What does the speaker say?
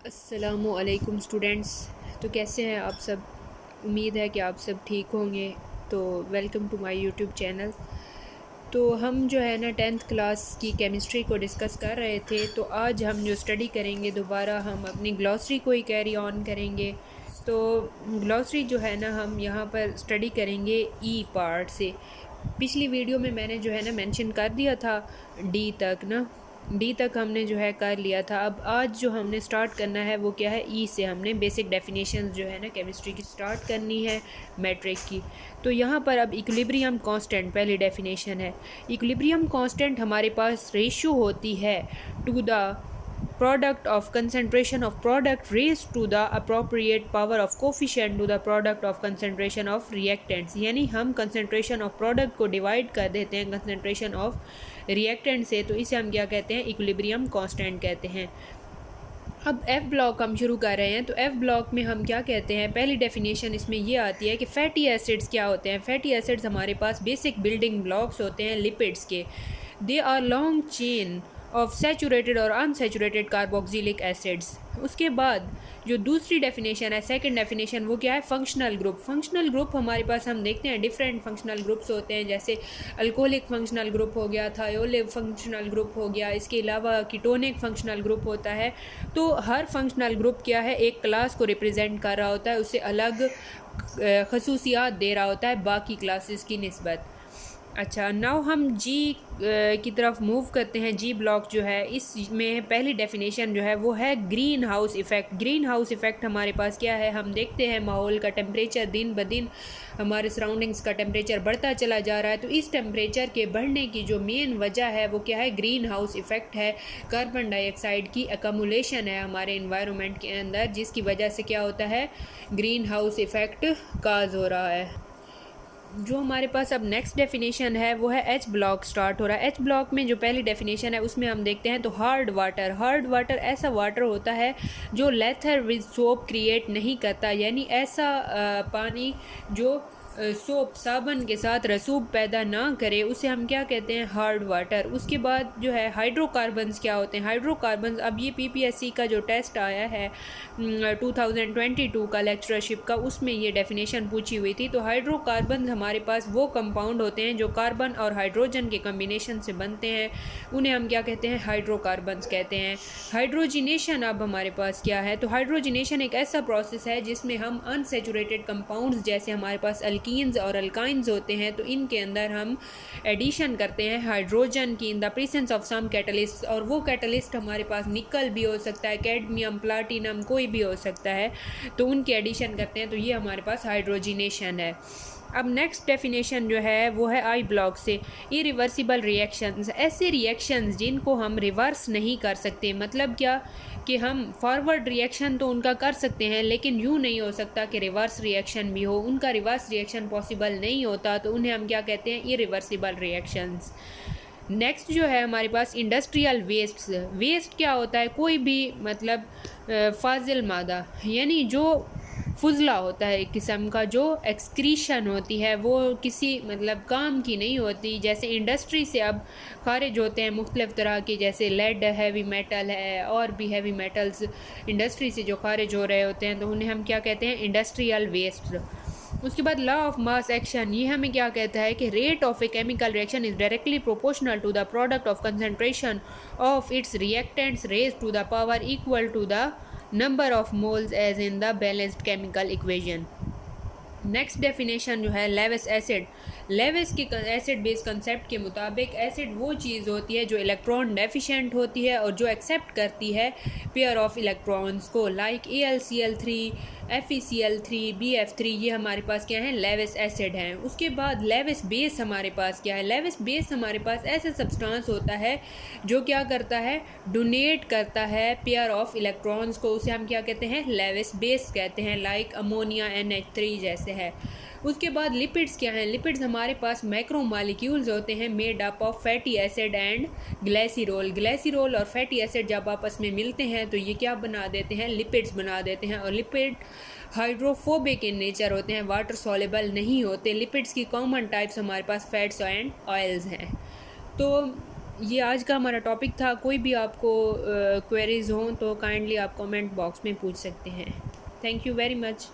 अस्सलामुअलैकुम स्टूडेंट्स। तो कैसे हैं आप सब? उम्मीद है कि आप सब ठीक होंगे। तो welcome to my YouTube channel. तो हम जो है ना 10th क्लास की केमिस्ट्री को डिस्कस कर रहे थे। तो आज हम जो स्टडी करेंगे, दोबारा हम अपनी ग्लॉसरी को ही कैरी ऑन करेंगे। तो ग्लॉसरी जो है ना हम यहाँ पर स्टडी करेंगे ई पार्ट से। पिछली वीडियो में मैंने जो है ना मेंशन कर दिया था डी तक हमने जो है कर लिया था। अब आज जो हमने स्टार्ट करना है वो क्या है, ई से हमने बेसिक डेफिनेशंस जो है ना केमिस्ट्री की स्टार्ट करनी है, मैट्रिक की। तो यहाँ पर अब इक्विलिब्रियम कांस्टेंट पहली डेफिनेशन है। इक्विलिब्रियम कांस्टेंट हमारे पास रेशियो होती है to the product of concentration of product raised to the appropriate power of coefficient to the product of concentration of reactants। यानी हम concentration of product को डिवाइड कर देते हैं concentration of reactant से, तो इसे हम क्या कहते हैं, इक्विलिब्रियम कांस्टेंट कहते हैं। अब एफ ब्लॉक हम शुरू कर रहे हैं। तो एफ ब्लॉक में हम क्या कहते हैं, पहली डेफिनेशन इसमें ये आती है कि फैटी एसिड्स क्या होते हैं। फैटी एसिड्स हमारे पास बेसिक बिल्डिंग ब्लॉक्स होते हैं लिपिड्स के। They are long chain of saturated और अनसैचुरेटेड कार्बोक्सिलिक एसिड्स। उसके बाद जो दूसरी डेफिनेशन है, सेकंड डेफिनेशन, वो क्या है, फंक्शनल ग्रुप। फंक्शनल ग्रुप हमारे पास हम देखते हैं डिफरेंट फंक्शनल ग्रुप्स होते हैं, जैसे अल्कोहलिक फंक्शनल ग्रुप हो गया, थायोलिक फंक्शनल ग्रुप हो गया, इसके अलावा कीटोनिक फंक्शनल ग्रुप होता है। तो हर फंक्शनल ग्रुप क्या है, एक क्लास को रिप्रेजेंट कर रहा होता है, उससे अलग खसूसियात दे रहा होता है बाकी क्लासेस की निस्बत। अच्छा, नाउ हम जी की तरफ मूव करते हैं। जी ब्लॉक जो है, इसमें पहली डेफिनेशन जो है वो है green house effect. Green house effect हमारे पास क्या है, हम देखते हैं माहौल का टेम्परेचर दिन ब दिन, हमारे सराउंडिंग्स का टेम्परेचर बढ़ता चला जा रहा है। तो इस टेम्परेचर के बढ़ने की जो मेन वजह है वो क्या है, ग्रीन हाउस इफ़ेक्ट है। कार्बन डाइऑक्साइड की एकमुलेशन है हमारे इन्वायरमेंट के अंदर, जिसकी वजह से क्या होता है, ग्रीन हाउस इफ़ेक्ट काज हो रहा है। जो हमारे पास अब नेक्स्ट डेफिनेशन है वो है एच ब्लॉक स्टार्ट हो रहा है। एच ब्लॉक में जो पहली डेफिनेशन है उसमें हम देखते हैं तो हार्ड वाटर। हार्ड वाटर ऐसा वाटर होता है जो लेथर विद सोप क्रिएट नहीं करता, यानी ऐसा पानी जो सोप साबन के साथ रसूब पैदा ना करे, उसे हम क्या कहते हैं, हार्ड वाटर। उसके बाद जो है हाइड्रोकार्बन्स क्या होते हैं। हाइड्रोकार्बन्स, अब ये पीपीएससी का जो टेस्ट आया है 2022 का लेक्चरशिप का, उसमें ये डेफिनेशन पूछी हुई थी। तो हाइड्रोकार्बन्स हमारे पास वो कंपाउंड होते हैं जो कार्बन और हाइड्रोजन के कम्बिनेशन से बनते हैं, उन्हें हम क्या कहते हैं, हाइड्रोकार्बन्स कहते हैं। हाइड्रोजिनेशन अब हमारे पास क्या है, तो हाइड्रोजिनेशन एक ऐसा प्रोसेस है जिसमें हम अनसेचुरेटेड कंपाउंड्स, जैसे हमारे पास अल्कीन्स और अल्काइंस होते हैं, तो इनके अंदर हम एडिशन करते हैं हाइड्रोजन की in the presence of some catalyst. और वो कैटलिस्ट हमारे पास निकल भी हो सकता है, कैडमियम, प्लाटिनम, कोई भी हो सकता है, तो उनके एडिशन करते हैं। तो ये हमारे पास हाइड्रोजिनेशन है। अब नेक्स्ट डेफिनेशन जो है वो है आई ब्लॉक से, इरिवर्सिबल रिएक्शंस। ऐसे रिएक्शंस जिनको हम रिवर्स नहीं कर सकते। मतलब क्या कि हम फॉरवर्ड रिएक्शन तो उनका कर सकते हैं, लेकिन यूँ नहीं हो सकता कि रिवर्स रिएक्शन भी हो, उनका रिवर्स रिएक्शन पॉसिबल नहीं होता, तो उन्हें हम क्या कहते हैं, इरिवर्सिबल रिएक्शंस। नेक्स्ट जो है हमारे पास इंडस्ट्रियल वेस्ट। वेस्ट क्या होता है, कोई भी मतलब फाजिल मादा, यानी जो फुजला होता है एक किस्म का, जो एक्सक्रीशन होती है वो किसी मतलब काम की नहीं होती। जैसे इंडस्ट्री से अब खारिज होते हैं मुख्तलिफ़ तरह के, जैसे लेड हैवी मेटल है और भी हैवी मेटल्स इंडस्ट्री से जो खारिज हो रहे होते हैं, तो उन्हें हम क्या कहते हैं, इंडस्ट्रियल वेस्ट। उसके बाद लॉ ऑफ मास एक्शन, ये हमें क्या कहता है कि rate of a chemical reaction is directly proportional to the product of concentration of its reactants raise to the power equal to the number of moles as in the balanced chemical equation. Next definition जो है Lewis acid. Lewis के acid base concept के मुताबिक acid वो चीज़ होती है जो electron deficient होती है और जो एक्सेप्ट करती है पेयर ऑफ इलेक्ट्रॉन्स को, लाइक AlCl3, FeCl3, BF3, ये हमारे पास क्या है, लेविस एसिड हैं। उसके बाद लेविस बेस हमारे पास क्या है, लेविस बेस हमारे पास ऐसा सब्सटेंस होता है जो क्या करता है, डोनेट करता है पेयर ऑफ इलेक्ट्रॉन्स को, उसे हम क्या कहते हैं, लेविस बेस कहते हैं, लाइक अमोनिया NH3 जैसे है। उसके बाद लिपिड्स क्या हैं, लिपिड्स हमारे पास मैक्रो मॉलिक्यूल्स होते हैं made up of fatty acid and glycerol. Glycerol और फैटी एसिड जब आपस में मिलते हैं तो ये क्या बना देते हैं, लिपिड्स बना देते हैं। और लिपिड हाइड्रोफोबिक इन नेचर होते हैं, वाटर सॉल्युबल नहीं होते। लिपिड्स की कॉमन टाइप्स हमारे पास फैट्स एंड ऑयल्स हैं। तो ये आज का हमारा टॉपिक था। कोई भी आपको क्वेरीज़ हों तो काइंडली आप कमेंट बॉक्स में पूछ सकते हैं। Thank you very much.